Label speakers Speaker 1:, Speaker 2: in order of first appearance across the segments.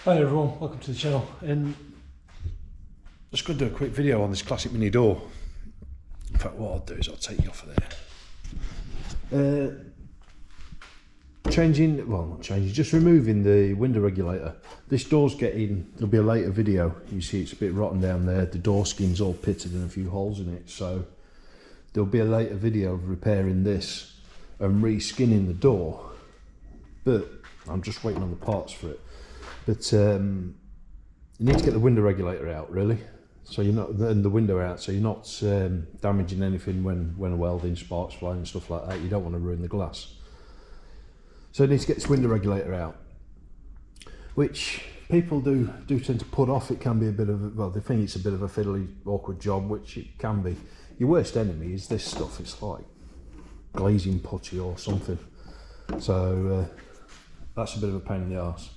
Speaker 1: Hi everyone, welcome to the channel. And just going to do a quick video on this classic mini door. In fact, what I'll do is I'll take you off of there. Just removing the window regulator. This door's getting, there'll be a later video, you see it's a bit rotten down there, the door skin's all pitted and a few holes in it, so there'll be a later video of repairing this and re-skinning the door, but I'm just waiting on the parts for it. But you need to get the window regulator out, really, so you're not, and the window out, so you're not damaging anything when welding, sparks flying and stuff like that. You don't want to ruin the glass. So you need to get this window regulator out, which people do tend to put off. It can be a bit of a, well, they think it's a bit of a fiddly, awkward job, which it can be. Your worst enemy is this stuff. It's like glazing putty or something. So that's a bit of a pain in the arse.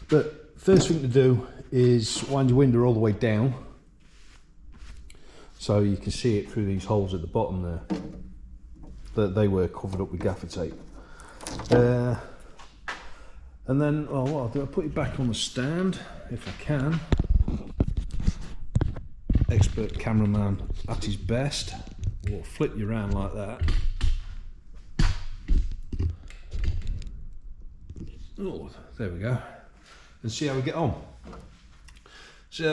Speaker 1: But first thing to do is wind your window all the way down, so you can see it through these holes at the bottom there. That they were covered up with gaffer tape. And then, oh, what I'll do, I'll put it back on the stand if I can. Expert cameraman at his best. We'll flip you around like that. Oh, there we go. And see how we get on. So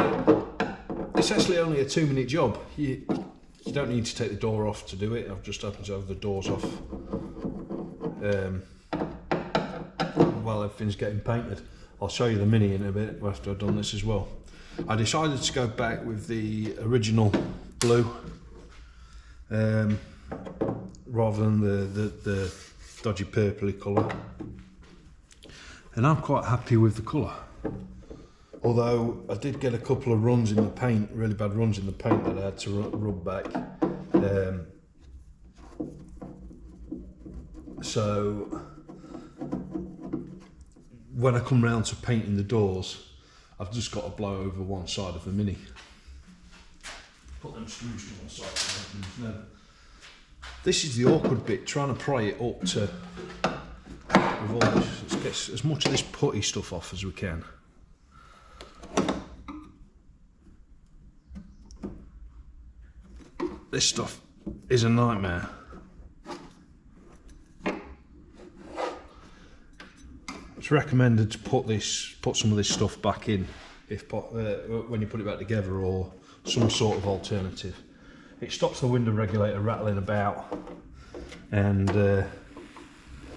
Speaker 1: it's actually only a 2-minute job. You don't need to take the door off to do it. I've just happened to have the doors off while everything's getting painted. I'll show you the Mini in a bit after I've done this as well. I decided to go back with the original blue rather than the dodgy purpley colour. And I'm quite happy with the colour. Although I did get a couple of runs in the paint, really bad runs in the paint that I had to rub back. So when I come round to painting the doors, I've just got to blow over one side of the Mini. Put them screws to one side. Now, this is the awkward bit, trying to pry it up to, with all this, let's get as much of this putty stuff off as we can. This stuff is a nightmare. It's recommended to put some of this stuff back in if when you put it back together, or some sort of alternative. It stops the window regulator rattling about and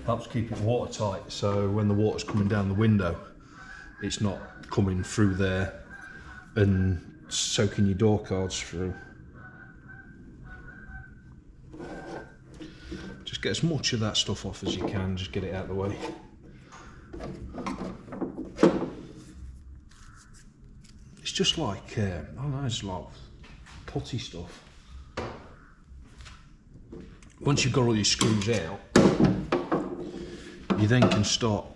Speaker 1: helps keep it watertight, so when the water's coming down the window, it's not coming through there and soaking your door cards through. Just get as much of that stuff off as you can, just get it out of the way. It's just like, I don't know, it's like putty stuff. Once you've got all your screws out, you then can start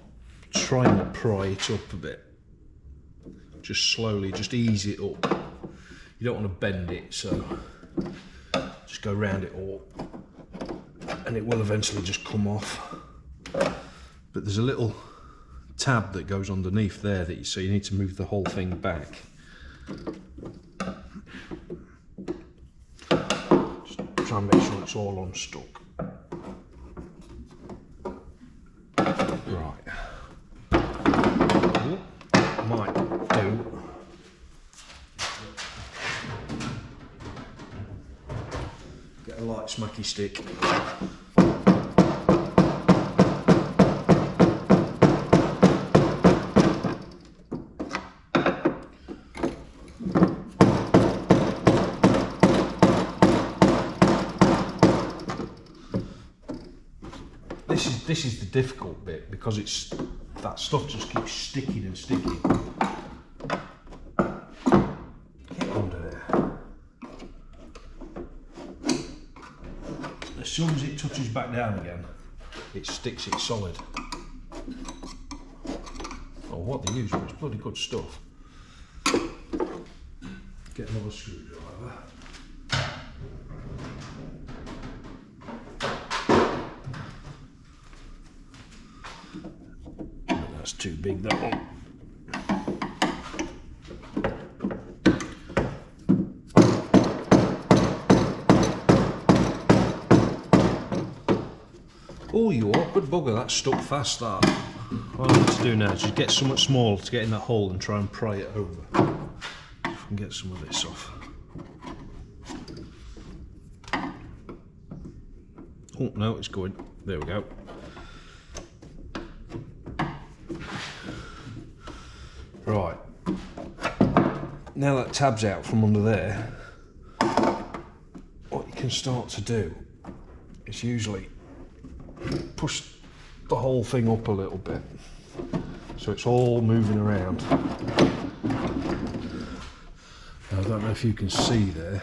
Speaker 1: trying to pry it up a bit. Just slowly, just ease it up. You don't want to bend it, so just go round it all and it will eventually just come off. But there's a little tab that goes underneath there that so you need to move the whole thing back. Just try and make sure it's all unstuck. Right. Might do. Get a light smacky stick. This is the difficult bit, because it's that stuff just keeps sticking and sticking. Get under there. As soon as it touches back down again, it sticks it solid. Or what they use, but it's bloody good stuff. Get another screwdriver. That's too big, that one. Oh, you awkward bugger, that's stuck fast, that. What I need to do now is just get something small to get in that hole and try and pry it over. If I can get some of this off. Oh, no, it's going. There we go. Right. Now that tab's out from under there, what you can start to do is usually push the whole thing up a little bit so it's all moving around. Now, I don't know if you can see there.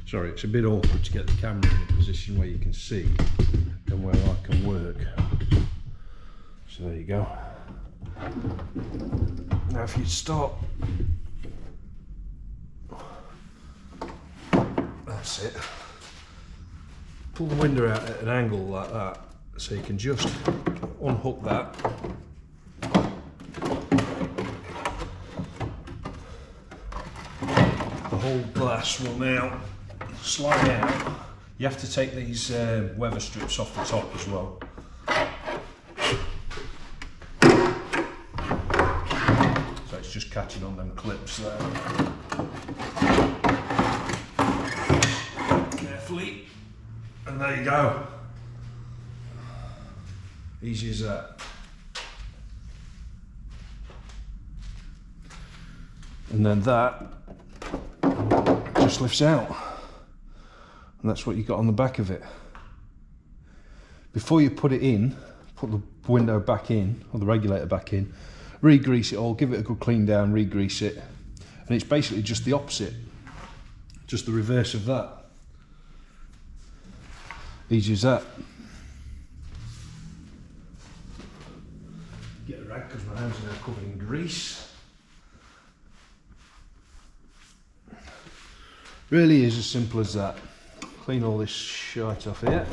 Speaker 1: Sorry, it's a bit awkward to get the camera in a position where you can see and where I can work. So there you go. Now if you start, that's it. Pull the window out at an angle like that, so you can just unhook that. The whole glass will now slide out. You have to take these weather strips off the top as well. So it's just catching on them clips there. Carefully. And there you go. Easy as that. And then that just lifts out. And that's what you got on the back of it. Before you put it in, put the window back in, or the regulator back in, re-grease it all, give it a good clean down, re-grease it. And it's basically just the opposite. Just the reverse of that. Easy as that. Get a rag because my hands are now covered in grease. Really is as simple as that. Clean all this shite off here.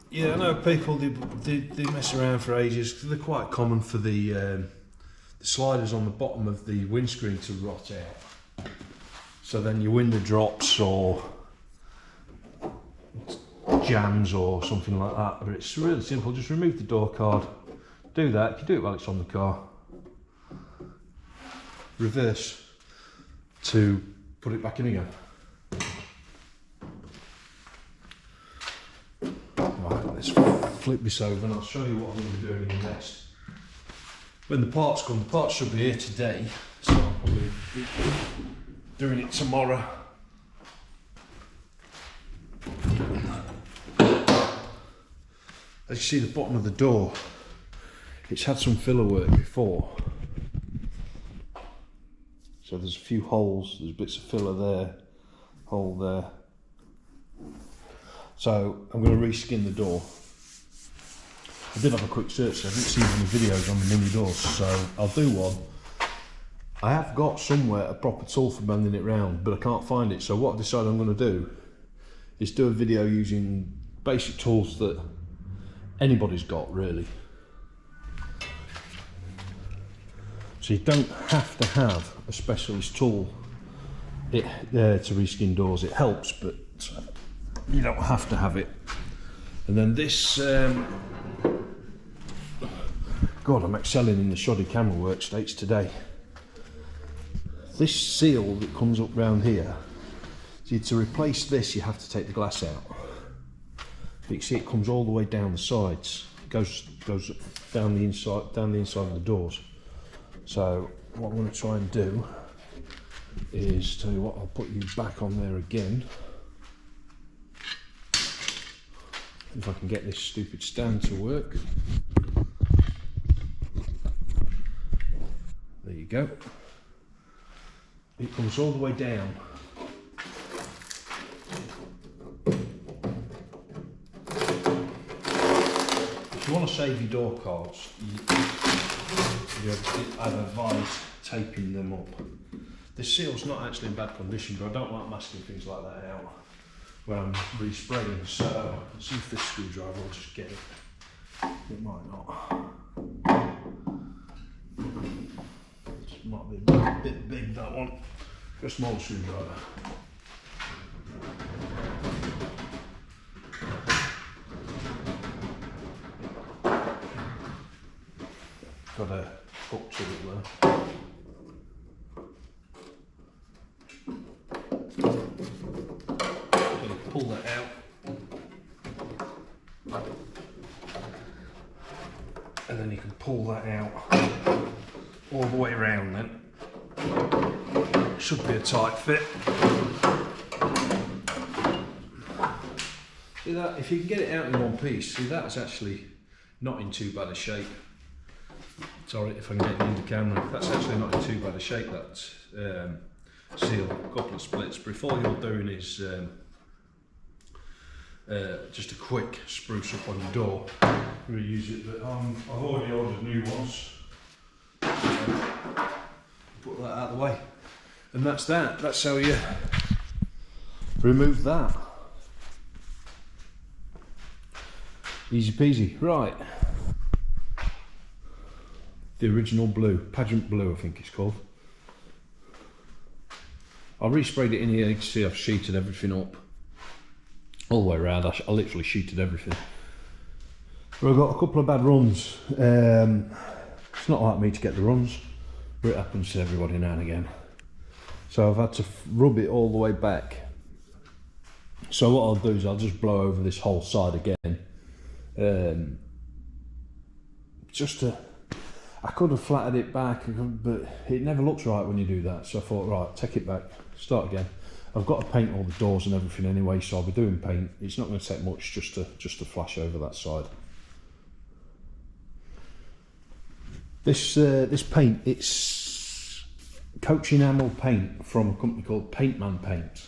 Speaker 1: Yeah, I know people they mess around for ages because they're quite common for the sliders on the bottom of the windscreen to rot out. So then your window drops or jams or something like that. But it's really simple. Just remove the door card. Do that. You do it while it's on the car. Reverse to put it back in again. Right, let's flip this over and I'll show you what I'm going to be doing next. When the parts come, the parts should be here today, so I'll probably be doing it tomorrow. As you see, the bottom of the door, it's had some filler work before. So there's a few holes, there's bits of filler there, hole there. So I'm going to reskin the door. I did have a quick search, I didn't see any videos on the mini doors, so I'll do one. I have got somewhere a proper tool for bending it round, but I can't find it. So what I decided I'm going to do is do a video using basic tools that anybody's got, really. So you don't have to have a specialist tool to reskin doors. It helps, but you don't have to have it. And then this, God, I'm excelling in the shoddy camera work states today. This seal that comes up round here, see, to replace this you have to take the glass out. But you can see it comes all the way down the sides. It goes down the inside of the doors. So what I'm going to try and do is, tell you what, I'll put you back on there again. If I can get this stupid stand to work. There you go. It comes all the way down. If you want to save your door cards, I'd advise taping them up. This seal's not actually in bad condition, but I don't like masking things like that out when I'm respraying, so let's see if this screwdriver will just get it. It might not. Just might be a bit big, that one. A small screwdriver. Got a hook to it there. Pull that out. And then you can pull that out all the way around then. Should be a tight fit. See that? If you can get it out in one piece, see that's actually not in too bad a shape. Sorry if I can get it into camera. That's actually not in too bad a shape, that's seal, a couple of splits. But if all you're doing is just a quick spruce up on your door, reuse it, but I've already ordered new ones. Put that out of the way. And that's that. That's how you remove that. Easy peasy. Right. The original blue, pageant blue I think it's called. I resprayed it in here, you can see I've sheeted everything up. All the way around, I literally sheeted everything. But I've got a couple of bad runs. It's not like me to get the runs, but it happens to everybody now and again. So I've had to rub it all the way back. So what I'll do is I'll just blow over this whole side again. I could have flattened it back, but it never looks right when you do that. So I thought, right, take it back, start again. I've got to paint all the doors and everything anyway, so I'll be doing paint. It's not going to take much just to flash over that side. This paint, it's coach enamel paint from a company called Paintman Paint.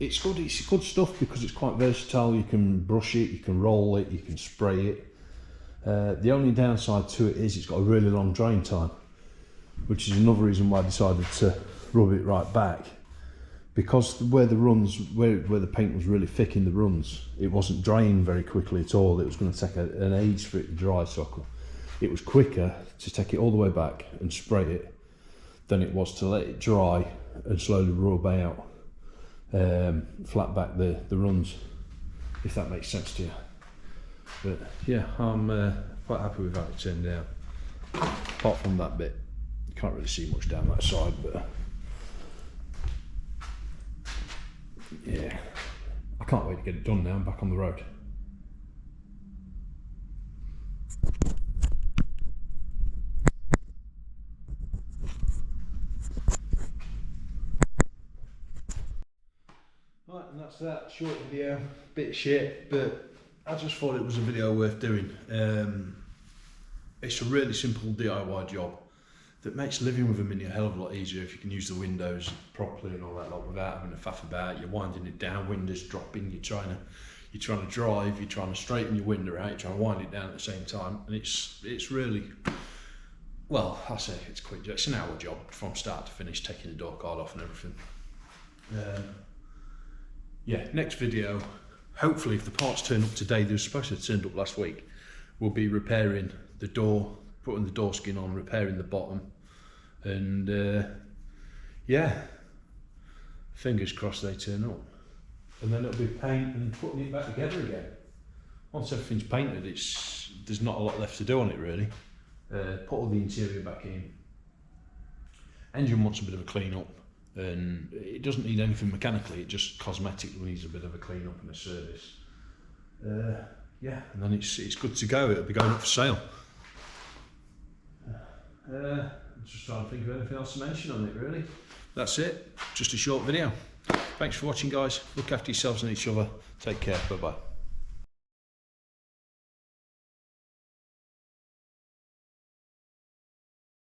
Speaker 1: It's good stuff because it's quite versatile. You can brush it, you can roll it, you can spray it. The only downside to it is it's got a really long drain time, which is another reason why I decided to rub it right back. Because where the paint was really thick in the runs, it wasn't drying very quickly at all. It was going to take an age for it to dry, so it was quicker to take it all the way back and spray it than it was to let it dry and slowly rub out, flat back the runs, if that makes sense to you. But yeah, I'm quite happy with how it turned out. Apart from that bit, you can't really see much down that side, but yeah, I can't wait to get it done now. I'm back on the road. Right, and that's that short video. Bit of shit, but I just thought it was a video worth doing. It's a really simple DIY job that makes living with a Mini a hell of a lot easier if you can use the windows properly and all that lot without having to faff about. You're winding it down, windows dropping, you're trying to drive, you're trying to straighten your window out, you're trying to wind it down at the same time, and it's really, well, I say it's quick. It's an hour job from start to finish, taking the door card off and everything. Yeah, next video, hopefully if the parts turn up today, they were supposed to have turned up last week, we'll be repairing the door, putting the door skin on, repairing the bottom, and yeah, fingers crossed they turn up. And then it'll be paint and putting it back together again. Once everything's painted, there's not a lot left to do on it really. Put all the interior back in. Engine wants a bit of a clean up, and it doesn't need anything mechanically, it just cosmetically needs a bit of a clean up and a service. Yeah, and then it's good to go. It'll be going up for sale. I'm just trying to think of anything else to mention on it really. That's it, just a short video. Thanks for watching guys, look after yourselves and each other, take care, bye bye.